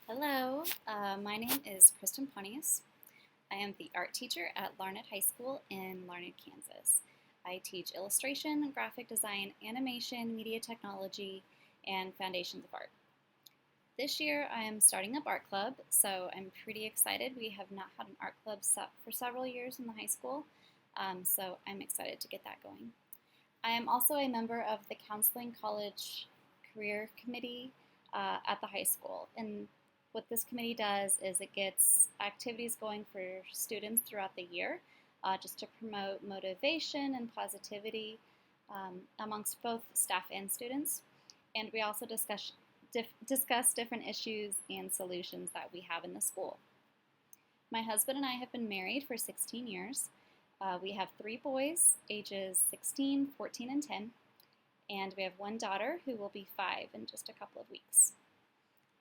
Hello, my name is Pontius. I am the art teacher at Larned High School in Larned, Kansas. I teach illustration, graphic design, animation, media technology, and foundations of art. This year I am starting up art club, so I'm pretty excited. We have not had an art club for several years in the high school, so I'm excited to get that going. I am also a member of the Counseling College Career Committee at the high school, and what this committee does is it gets activities going for students throughout the year just to promote motivation and positivity amongst both staff and students. And we also discuss different issues and solutions that we have in the school. My husband and I have been married for 16 years. We have 3 boys, ages 16, 14, and 10. And we have 1 daughter who will be 5 in just a couple of weeks.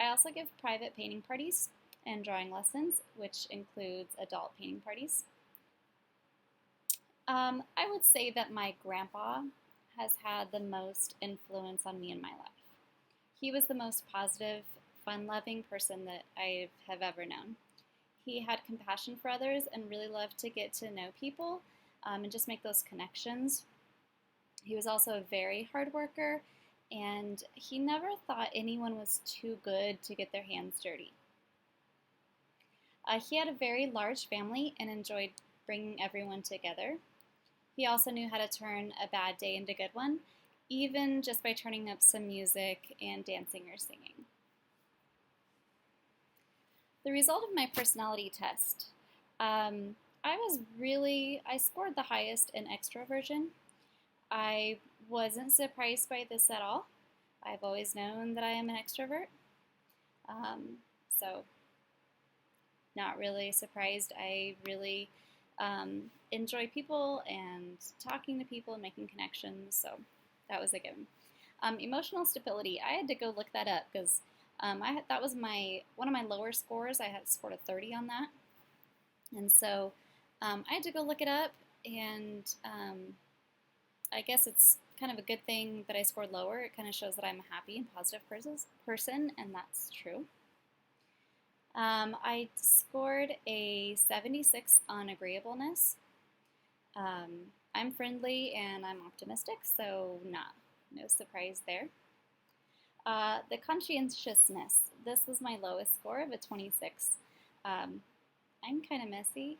I also give private painting parties and drawing lessons, which includes adult painting parties. I would say that my grandpa has had the most influence on me in my life. He was the most positive, fun-loving person that I have ever known. He had compassion for others and really loved to get to know people and just make those connections. He was also a very hard worker, and he never thought anyone was too good to get their hands dirty. He had a very large family and enjoyed bringing everyone together. He also knew how to turn a bad day into a good one, even just by turning up some music and dancing or singing. The result of my personality test, I scored the highest in extroversion. I wasn't surprised by this at all. I've always known that I am an extrovert, so not really surprised. I really enjoy people and talking to people and making connections, so that was a given. Emotional stability, I had to go look that up because that was one of my lower scores. I had scored a 30 on that, and so I had to go look it up, and I guess it's kind of a good thing that I scored lower. It kind of shows that I'm a happy and positive person, and that's true. I scored a 76 on agreeableness. I'm friendly and I'm optimistic, so no surprise there. The conscientiousness, this was my lowest score of a 26. I'm kind of messy,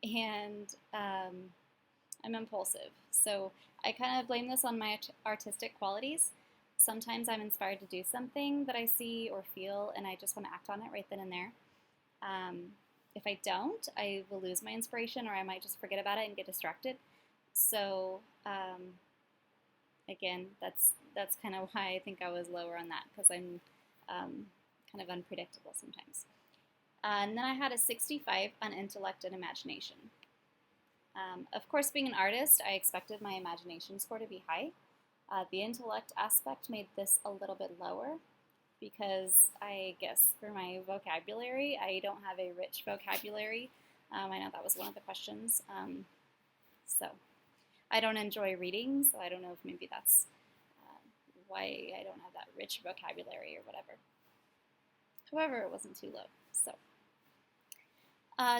and I'm impulsive, so I kind of blame this on my artistic qualities. Sometimes I'm inspired to do something that I see or feel, and I just want to act on it right then and there. If I don't, I will lose my inspiration, or I might just forget about it and get distracted. So, again, that's kind of why I think I was lower on that, because I'm kind of unpredictable sometimes. And then I had a 65 on intellect and imagination. Of course, being an artist, I expected my imagination score to be high. The intellect aspect made this a little bit lower because I guess for my vocabulary, I don't have a rich vocabulary. I know that was one of the questions. So I don't enjoy reading, so I don't know if maybe that's why I don't have that rich vocabulary or whatever. However, it wasn't too low. So.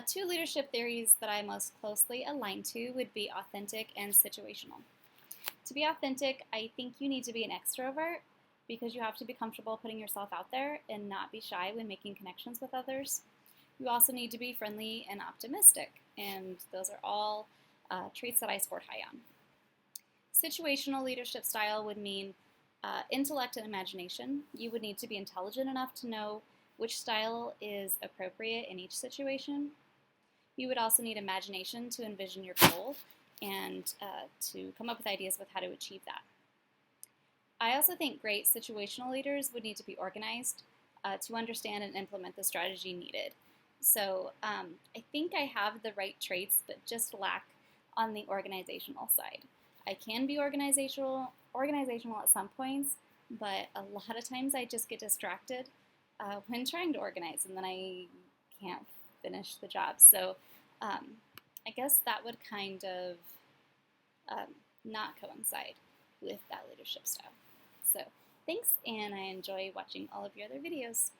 2 leadership theories that I most closely align to would be authentic and situational. To be authentic, I think you need to be an extrovert because you have to be comfortable putting yourself out there and not be shy when making connections with others. You also need to be friendly and optimistic, and those are all traits that I scored high on. Situational leadership style would mean intellect and imagination. You would need to be intelligent enough to know which style is appropriate in each situation. You would also need imagination to envision your goal and to come up with ideas with how to achieve that. I also think great situational leaders would need to be organized to understand and implement the strategy needed. So I think I have the right traits, but just lack on the organizational side. I can be organizational at some points, but a lot of times I just get distracted when trying to organize, and then I can't finish the job. So I guess that would kind of not coincide with that leadership style. So thanks, and I enjoy watching all of your other videos.